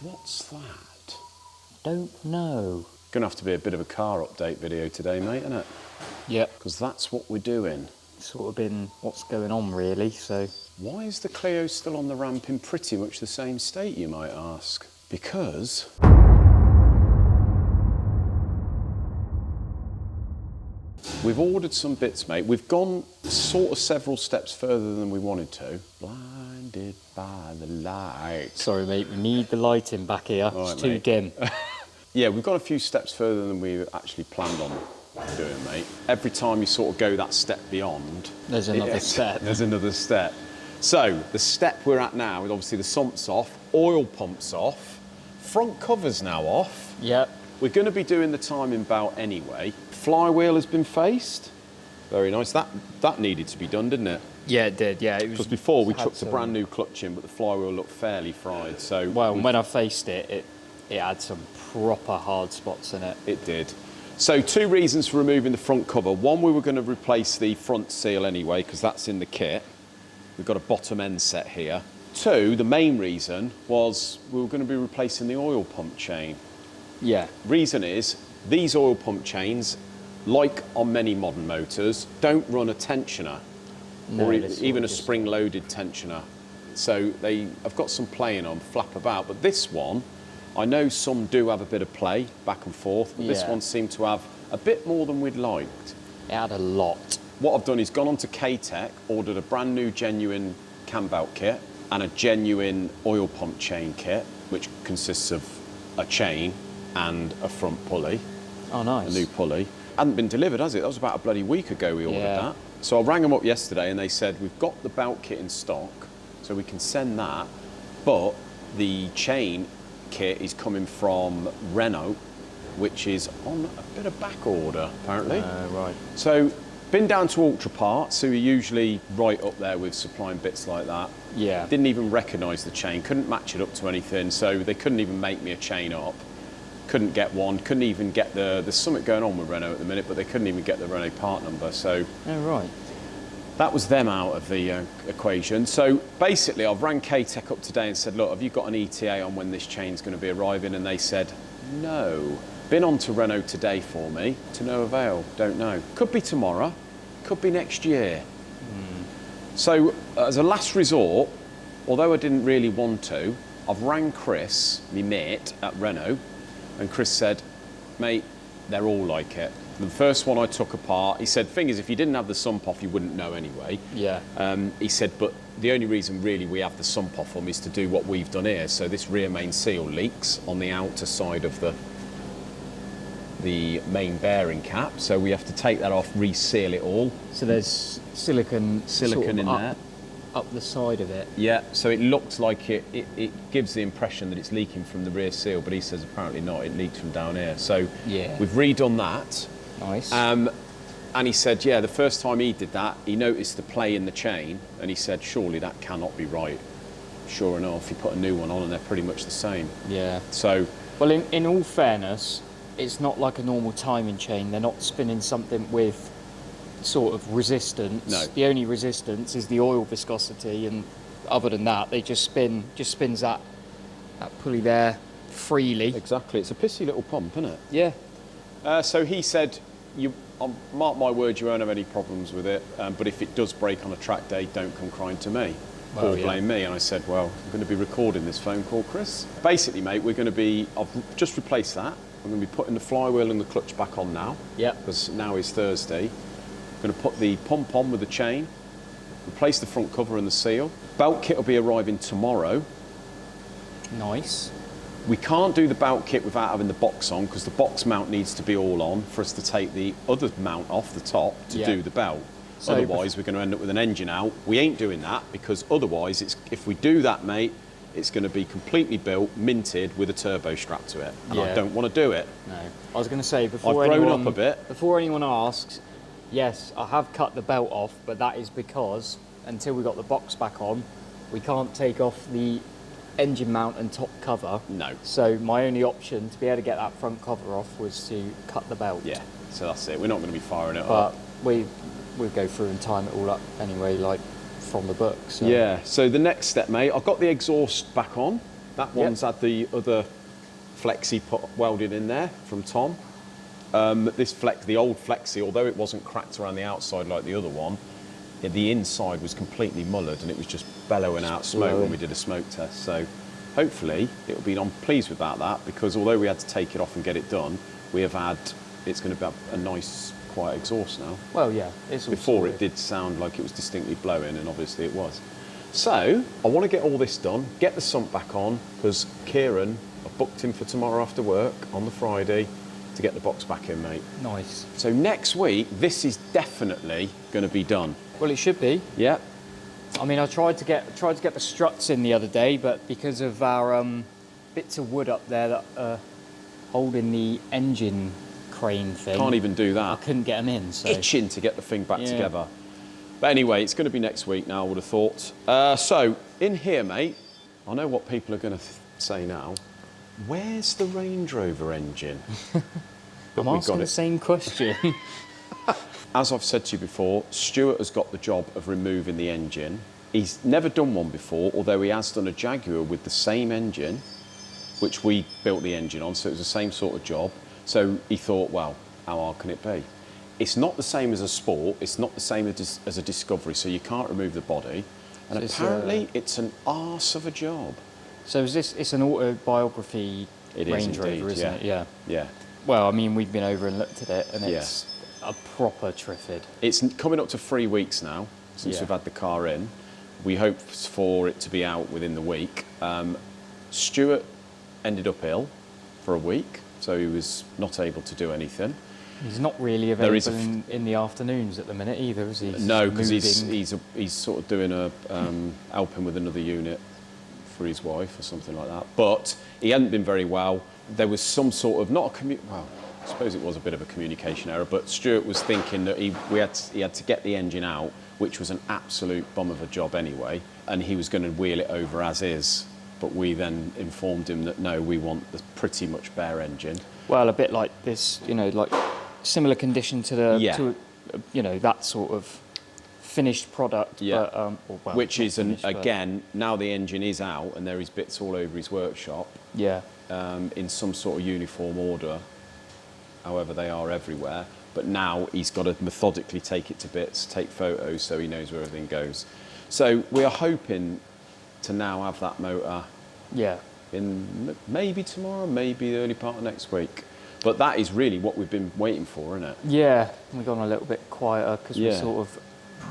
What's that? Don't know. Gonna have to be a bit of a car update video today, mate, isn't it? Yep. Because that's what we're doing. Sort of been what's going on, really, so... Why is the Clio still on the ramp in pretty much the same state, you might ask? Because... we've ordered some bits, mate. We've gone sort of several steps further than we wanted to. Blinded by the light. Sorry, mate, we need the lighting back here. Right, it's too mate. dim. Yeah, we've gone a few steps further than we actually planned on doing, mate. Every time you sort of go that step beyond... There's another step. There's another step. So, the step we're at now is obviously the sumps off, oil pumps off, front cover's now off. Yep. We're going to be doing the timing belt anyway. Flywheel has been faced. Very nice. That needed to be done, didn't it? Yeah, it did, yeah. Because before we chucked a brand new clutch in, but the flywheel looked fairly fried. So well, when I faced it, it had some proper hard spots in it. It did. So 2 reasons for removing the front cover. One, we were going to replace the front seal anyway, because that's in the kit. We've got a bottom end set here. 2, the main reason was we were going to be replacing the oil pump chain. Yeah. Reason is, these oil pump chains, like on many modern motors, don't run a tensioner, No, or even a spring-loaded tensioner. So they have got some playing on, flap about. But this one, I know some do have a bit of play, back and forth, but this one seemed to have a bit more than we'd liked. It had a lot. What I've done is gone on to K-Tech, ordered a brand new genuine cam belt kit and a genuine oil pump chain kit, which consists of a chain and a front pulley. Oh, nice. A new pulley. Hadn't been delivered, has it? That was about a bloody week ago we ordered that. So I rang them up yesterday and they said, we've got the belt kit in stock, so we can send that, but the chain kit is coming from Renault, which is on a bit of back order, apparently. Right. So, been down to Ultra Parts, who are usually right up there with supplying bits like that. Yeah. Didn't even recognise the chain, couldn't match it up to anything, so they couldn't even make me a chain up. Couldn't get one, couldn't even get there's something going on with Renault at the minute, but they couldn't even get the Renault part number, so... Oh, right. That was them out of the equation. So basically, I've rang K-Tech up today and said, look, have you got an ETA on when this chain's going to be arriving? And they said, no. Been on to Renault today for me, to no avail, don't know. Could be tomorrow, could be next year. So as a last resort, although I didn't really want to, I've rang Chris, my mate at Renault, and Chris said, mate, they're all like it. The first one I took apart, he said, thing is, if you didn't have the sump off, you wouldn't know anyway. Yeah. He said, but the only reason really we have the sump off them is to do what we've done here. So this rear main seal leaks on the outer side of the main bearing cap. So we have to take that off, reseal it all. So there's silicon in there. Up the side of it. Yeah, so it looked like it gives the impression that it's leaking from the rear seal, but he says apparently not, it leaks from down here. So yeah, we've redone that. Nice. And he said, yeah, the first time he did that, he noticed the play in the chain, and he said, surely that cannot be right. Sure enough, he put a new one on, and they're pretty much the same. Yeah. So, well, in all fairness, it's not like a normal timing chain. They're not spinning something with sort of resistance. No. The only resistance is the oil viscosity, and other than that, they just spins that pulley there freely. exactly, it's a pissy little pump, isn't it? Yeah. So he said, mark my words, you won't have any problems with it, but if it does break on a track day, don't come crying to me. Or blame me. And I said, well, I'm going to be recording this phone call, Chris. Basically, mate, I've just replaced that. I'm going to be putting the flywheel and the clutch back on now. Yeah. Because now is Thursday. I'm going to put the pump on with the chain, replace the front cover and the seal. Belt kit will be arriving tomorrow. Nice. We can't do the belt kit without having the box on, because the box mount needs to be all on for us to take the other mount off the top to do the belt. So otherwise, we're going to end up with an engine out. We ain't doing that, because otherwise, if we do that, mate, it's going to be completely built, minted, with a turbo strap to it. And I don't want to do it. No. I was going to say, before I've grown up a bit. Before anyone asks, yes, I have cut the belt off, but that is because, until we got the box back on, we can't take off the engine mount and top cover. No. So my only option to be able to get that front cover off was to cut the belt. Yeah, so that's it. We're not going to be firing it but up. But we'll go through and time it all up anyway, like from the book. So. Yeah, so the next step, mate, I've got the exhaust back on. That one's had the other flexi welded in there from Tom. The old flexi, although it wasn't cracked around the outside like the other one, the inside was completely mullered and it was just bellowing out smoke when we did a smoke test. So hopefully it'll be, I'm pleased about that, because although we had to take it off and get it done, it's going to be a nice quiet exhaust now. Well, yeah. It's all Before sorted. it did sound like it was distinctly blowing, and obviously it was. So I want to get all this done, get the sump back on, because Kieran, I booked him for tomorrow after work on the Friday to get the box back in, mate. Nice. So next week, this is definitely going to be done. Well, it should be. Yeah. I mean, I tried to get the struts in the other day, but because of our bits of wood up there that are holding the engine crane thing, Can't even do I that. couldn't get them in. So Itching to get the thing back Yeah. together. But anyway, it's going to be next week now, I would have thought. So in here, mate, I know what people are going to say now. Where's the Range Rover engine? I'm asking the same question. As I've said to you before, Stuart has got the job of removing the engine. He's never done one before, although he has done a Jaguar with the same engine, which we built the engine on, so it was the same sort of job. So he thought, well, how hard can it be? It's not the same as a Sport, it's not the same as a Discovery, so you can't remove the body. And So it's, apparently it's an arse of a job. So it's an autobiography It is Range indeed, Rover, isn't it? Yeah. Yeah. Well, I mean, we've been over and looked at it, and it's a proper triffid. It's coming up to 3 weeks now since Yeah. we've had the car in. We hope for it to be out within the week. Stuart ended up ill for a week, so he was not able to do anything. He's not really There is available in the afternoons at the minute either, is he? No, because Moving. he's sort of doing helping with another unit for his wife or something like that. But he hadn't been very well. There was some sort of well, I suppose it was a bit of a communication error. But Stuart was thinking that he had to get the engine out, which was an absolute bum of a job anyway, and he was going to wheel it over as is. But we then informed him that no, we want the pretty much bare engine. Well, a bit like this, like similar condition to the, Yeah. that sort of finished product. Yeah. But, Which not is, finished, but- again, now the engine is out and there is bits all over his workshop Yeah. in some sort of uniform order. However, they are everywhere. But now he's got to methodically take it to bits, take photos so he knows where everything goes. So we are hoping to now have that motor Yeah. in maybe tomorrow, maybe the early part of next week. But that is really what we've been waiting for, isn't it? Yeah. We've gone a little bit quieter because we Yeah. sort of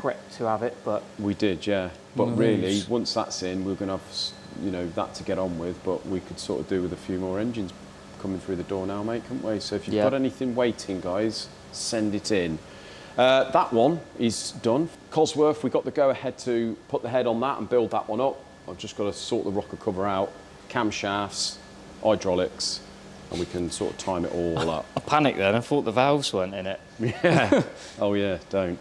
prepped to have it, but We did, yeah. But Nice. really, once that's in, we're going to have, that to get on with. But we could sort of do with a few more engines coming through the door now, mate, couldn't we? So if you've Yeah. got anything waiting, guys, send it in. That one is done. Cossworth, we got the go-ahead to put the head on that and build that one up. I've just got to sort the rocker cover out, camshafts, hydraulics, and we can sort of time it all up. I panicked then. I thought the valves weren't in it. Yeah. Oh, yeah, don't.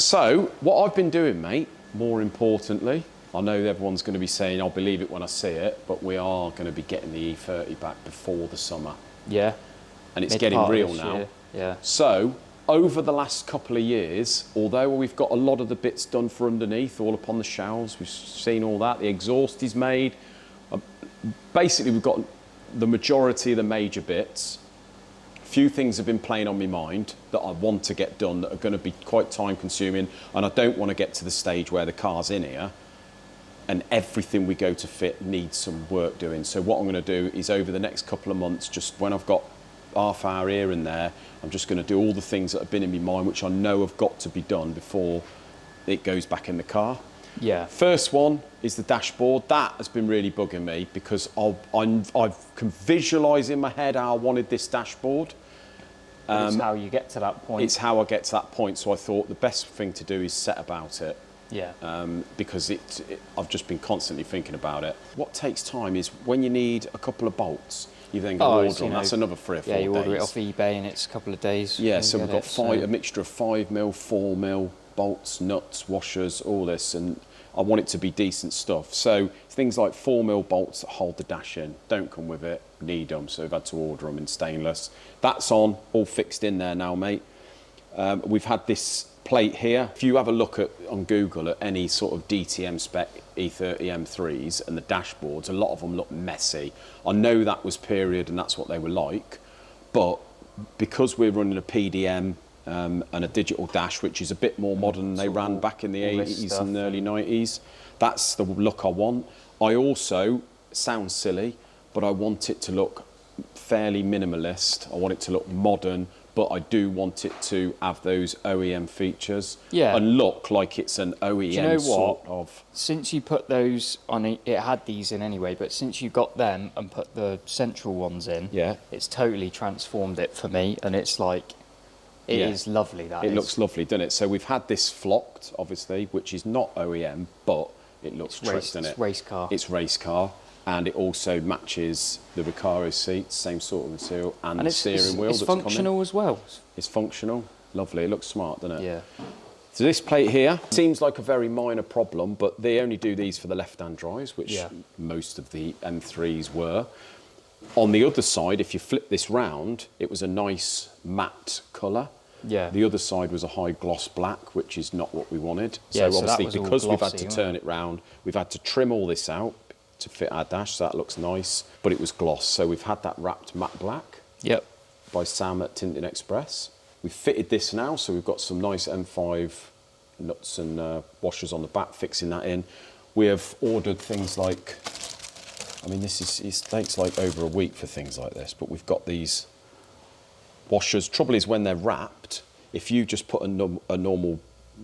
So, what I've been doing, mate, more importantly, I know everyone's going to be saying, I'll believe it when I see it, but we are going to be getting the E30 back before the summer. Yeah. And it's Mid getting part of real this now. year. Yeah. So, over the last couple of years, although we've got a lot of the bits done for underneath, all up on the shelves, we've seen all that, the exhaust is made. Basically, we've got the majority of the major bits. Few things have been playing on my mind that I want to get done that are going to be quite time consuming, and I don't want to get to the stage where the car's in here and everything we go to fit needs some work doing. So what I'm going to do is over the next couple of months, just when I've got half hour here and there, I'm just going to do all the things that have been in my mind which I know have got to be done before it goes back in the car. Yeah. First one is the dashboard. That has been really bugging me because I can visualise in my head how I wanted this dashboard. It's how you get to that point. It's how I get to that point. So I thought the best thing to do is set about it. Yeah. Because I've just been constantly thinking about it. What takes time is when you need a couple of bolts, you then go order them. That's another 3 or 4 days. Yeah, you order it off eBay and it's a couple of days. Yeah, you so we've get got it, a mixture of 5mm, 4mm, bolts, nuts, washers, all this, and I want it to be decent stuff. So things like 4mm bolts that hold the dash in, don't come with it, need them, so we've had to order them in stainless. That's on, all fixed in there now, mate. We've had this plate here, if you have a look on Google at any sort of DTM spec E30 M3s and the dashboards, a lot of them look messy. I know that was period and that's what they were like, but because we're running a PDM and a digital dash, which is a bit more modern than they ran back in the 80s and early 90s, that's the look I want. I also, sounds silly, but I want it to look fairly minimalist. I want it to look modern, but I do want it to have those OEM features and look like it's an OEM sort of. Since you put those on, it had these in anyway, but since you got them and put the central ones in, it's totally transformed it for me, and it's like, it is lovely. It looks lovely, doesn't it? So we've had this flocked, obviously, which is not OEM, but it looks tricked, doesn't it? It's race car. It's race car. And it also matches the Recaro seats, same sort of material, and the steering wheel. It's functional as well. It's functional. Lovely. It looks smart, doesn't it? Yeah. So this plate here seems like a very minor problem, but they only do these for the left-hand drives, which most of the M3s were. On the other side, if you flip this round, it was a nice matte colour. Yeah. The other side was a high gloss black, which is not what we wanted. So obviously, because we've had to turn it round, we've had to trim all this out to fit our dash, so that looks nice, but it was gloss. So we've had that wrapped matte black by Sam at Tintin Express. We've fitted this now, so we've got some nice M5 nuts and washers on the back, fixing that in. We have ordered things like, I mean, it takes like over a week for things like this, but we've got these washers. Trouble is, when they're wrapped, if you just put a normal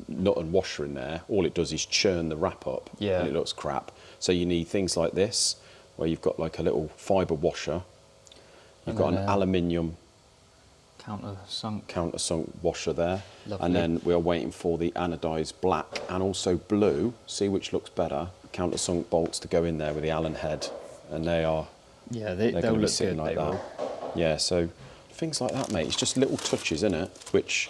nut and washer in there, all it does is churn the wrap up, and it looks crap. So you need things like this, where you've got like a little fibre washer. You've got an aluminium countersunk washer there. Lovely. And then we are waiting for the anodised black and also blue, see which looks better, countersunk bolts to go in there with the Allen head. And they are, they'll going to be look sitting good, like that. Yeah, so things like that, mate. It's just little touches, isn't it? Which,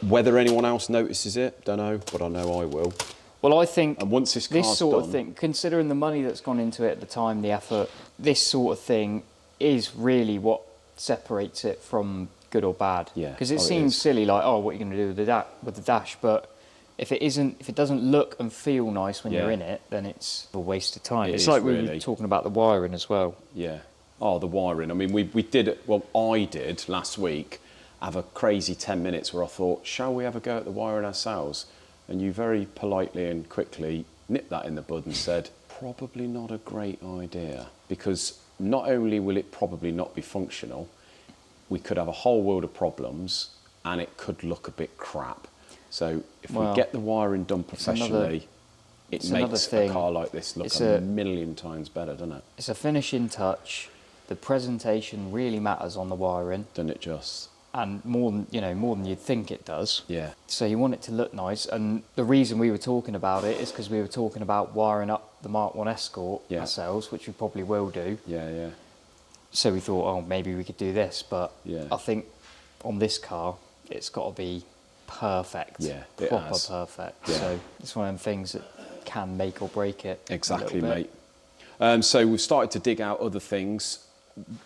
whether anyone else notices it, don't know, but I know I will. Well, I think and once this sort of thing, considering the money that's gone into it at the time, the effort, this sort of thing is really what separates it from good or bad. Yeah. Because it seems silly, like, oh, what are you going to do with the dash? But if it doesn't look and feel nice when you're in it, then it's a waste of time. It's like we were talking about the wiring as well. Yeah. Oh, the wiring. I mean, we did it. Well, I did last week. Have a crazy 10 minutes where I thought, shall we have a go at the wiring ourselves? And you very politely and quickly nipped that in the bud and said, probably not a great idea, because not only will it probably not be functional, we could have a whole world of problems and it could look a bit crap. So if we get the wiring done professionally, it makes a car like this look a million times better, doesn't it? It's a finishing touch. The presentation really matters on the wiring. Doesn't it just? And more than you'd think it does. Yeah. So you want it to look nice, and the reason we were talking about it is because we were talking about wiring up the Mark 1 Escort ourselves, which we probably will do. Yeah, yeah. So we thought, oh, maybe we could do this, but I think on this car, it's got to be perfect. Yeah, proper perfect. Yeah. So it's one of them things that can make or break it. Exactly, mate. So we've started to dig out other things.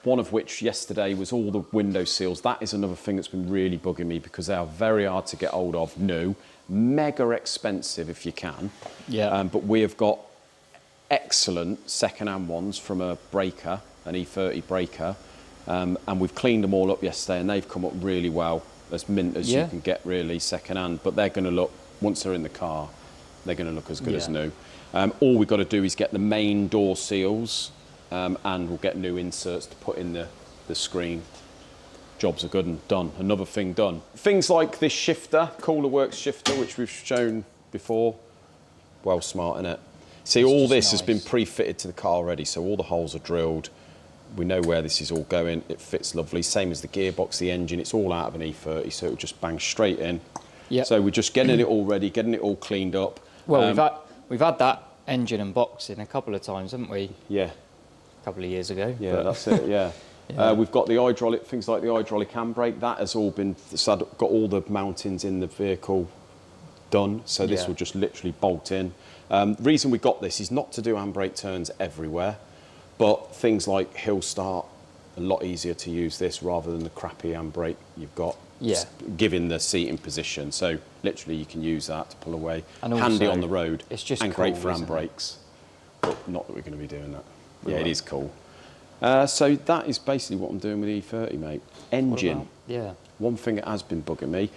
One of which yesterday was all the window seals. That is another thing that's been really bugging me because they are very hard to get hold of. New, mega expensive if you can. Yeah. But we have got excellent second-hand ones from a breaker, an E30 breaker, and we've cleaned them all up yesterday, and they've come up really well, as mint as you can get really second-hand. But they're going to look, once they're in the car, they're going to look as good as new. All we've got to do is get the main door seals. And we'll get new inserts to put in the screen. Jobs are good and done. Another thing done. Things like this shifter, Cooler Works shifter, which we've shown before. Well smart, innit? See, all this has been pre-fitted to the car already, so all the holes are drilled. We know where this is all going. It fits lovely. Same as the gearbox, the engine. It's all out of an E30, so it'll just bang straight in. Yep. So we're just getting it all ready, getting it all cleaned up. Well, we've had that engine and box in a couple of times, haven't we? Yeah. A couple of years ago. Yeah, that's it, yeah. We've got the hydraulic, things like the hydraulic handbrake, that has all been, got all the mountings in the vehicle done, so this will just literally bolt in. The reason we got this is not to do handbrake turns everywhere, but things like hill start, a lot easier to use this rather than the crappy handbrake you've got Yeah. giving the seating position. So literally you can use that to pull away. And Handy also, on the road. it's just and great cool, for isn't it? handbrakes. But not that we're going to be doing that. We Yeah, it won't. is cool. So that is basically what I'm doing with E30, mate. Engine. Yeah. One thing that has been bugging me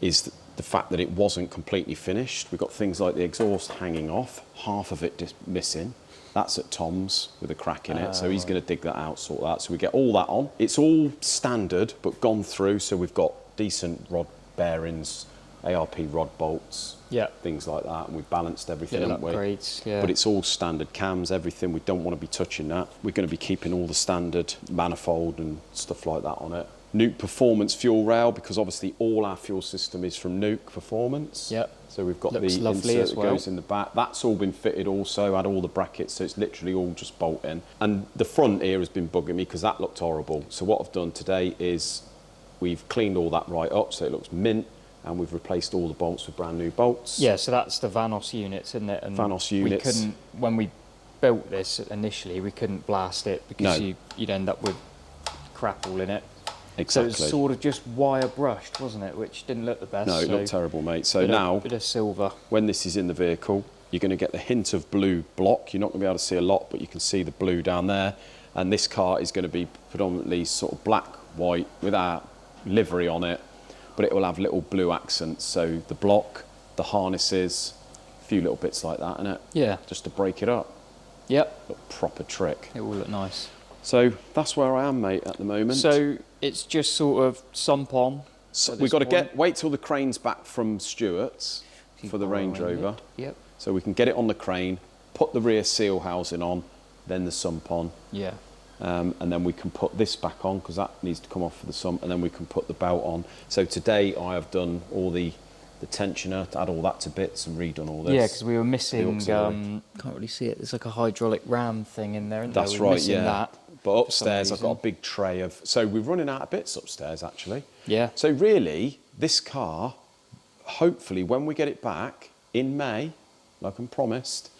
is the fact that it wasn't completely finished. We've got things like the exhaust hanging off, half of it just missing. That's at Tom's with a crack in it, so he's going to dig that out, sort that. So we get all that on. It's all standard, but gone through, so we've got decent rod bearings, ARP rod bolts, Yeah. things like that, and we've balanced everything, Little haven't we? upgrades, yeah. But it's all standard cams, everything. We don't want to be touching that. We're going to be keeping all the standard manifold and stuff like that on it. Nuke Performance fuel rail, because obviously all our fuel system is from Nuke Performance. Yep. So we've got Looks the lovely insert as that well. goes in the back. That's all been fitted also, had all the brackets, so it's literally all just bolt in. And the front here has been bugging me because that looked horrible. So what I've done today is we've cleaned all that right up so it looks mint, and we've replaced all the bolts with brand new bolts. Yeah, so that's the Vanos units, isn't it? And Vanos units. We couldn't, when we built this initially, we couldn't blast it because No. you'd end up with crap all in it. Exactly. So it was sort of just wire brushed, wasn't it? Which didn't look the best. No, it so looked terrible, mate. So bit now, bit of silver. when this is in the vehicle, you're going to get the hint of blue block. You're not going to be able to see a lot, but you can see the blue down there. And this car is going to be predominantly sort of black, white, with our livery on it, but it will have little blue accents. So the block, the harnesses, a few little bits like that, innit? Yeah. Just to break it up. Yep. Look, proper trick. It will look nice. So that's where I am, mate, at the moment. So it's just sort of sump on. So at we've this got to point. wait till the crane's back from Stewart's for the Range Borrowing Rover. it. Yep. So we can get it on the crane, put the rear seal housing on, then the sump on. Yeah. And then we can put this back on because that needs to come off for the sump, and then we can put the belt on. So today I have done all the tensioner, to add all that to bits and redone all this. Yeah, because we were missing. auxiliary. Can't really see it. There's like a hydraulic ram thing in there, isn't That's there? We were right, missing yeah. That But for some upstairs I've got a reason. big tray of... So we're running out of bits upstairs, actually. Yeah. So really, this car, hopefully when we get it back in May, like I promised,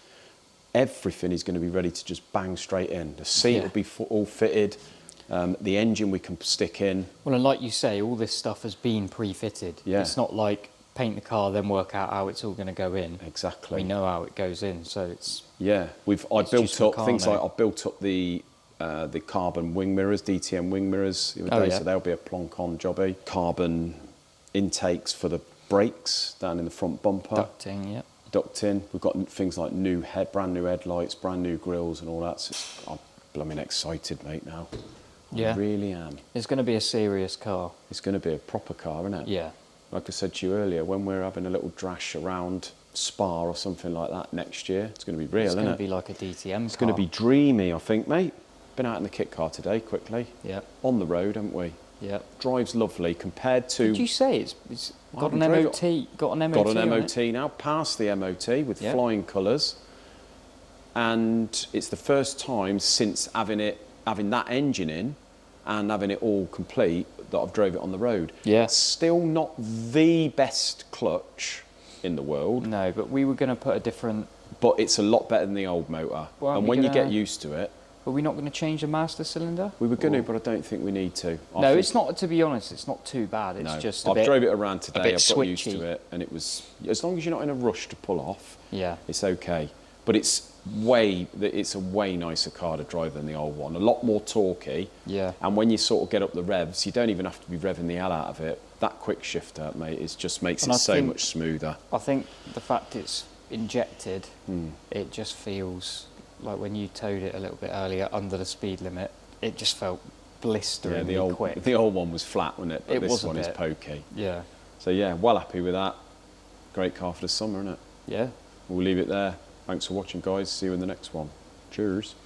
everything is going to be ready to just bang straight in. The seat Yeah. will be all fitted. The engine we can stick in. Well, and like you say, all this stuff has been pre-fitted. Yeah. It's not like paint the car, then work out how it's all going to go in. Exactly. We know how it goes in, so it's... Yeah, I It's built just up things like Meccano. I built up the carbon wing mirrors, DTM wing mirrors the other Oh, day, yeah. so they'll be a plonk-on jobby. Carbon intakes for the brakes down in the front bumper. Ducting, yeah. Ducting. We've got things like brand new headlights, brand new grills, and all that. So I'm blooming excited, mate. Now, Yeah. I really am. It's going to be a serious car. It's going to be a proper car, isn't it? Yeah. Like I said to you earlier, when we're having a little drash around Spa or something like that next year, it's going to be real, It's isn't going it? to be like a DTM It's car. going to be dreamy, I think, mate. Been out in the kit car today, quickly. Yeah. On the road, haven't we? Yeah. Drives lovely compared to... Did you say it's Well, got an we drove MOT? it- Got an MOT Got an on MOT it? now, past the MOT with Yeah. flying colours. And it's the first time since having that engine in and having it all complete that I've drove it on the road. Yeah. Still not the best clutch in the world, No, but we were going to put a different... but it's a lot better than the old motor. Well, aren't and we when you gonna- get used to it, Were we not going to change the master cylinder? we were going to, Or- but I don't think we need to. I No, think- it's not, to be honest, it's not too bad. It's No, just a I've bit... drove it around today. bit I've got used switchy. to it, and it was, as long as you're not in a rush to pull off, Yeah. it's okay. But it's a way nicer car to drive than the old one. A lot more torquey. Yeah. And when you sort of get up the revs, you don't even have to be revving the hell out of it. That quick shifter, mate, just makes And it I so think- much smoother. I think the fact it's injected, Hmm. it just feels like when you towed it a little bit earlier under the speed limit, it just felt blisteringly Yeah, quick. the old one was flat, wasn't it? But It this was a one is bit. pokey. Yeah. So yeah, well happy with that. Great car for the summer, isn't it? Yeah. We'll leave it there. Thanks for watching, guys. See you in the next one. Cheers.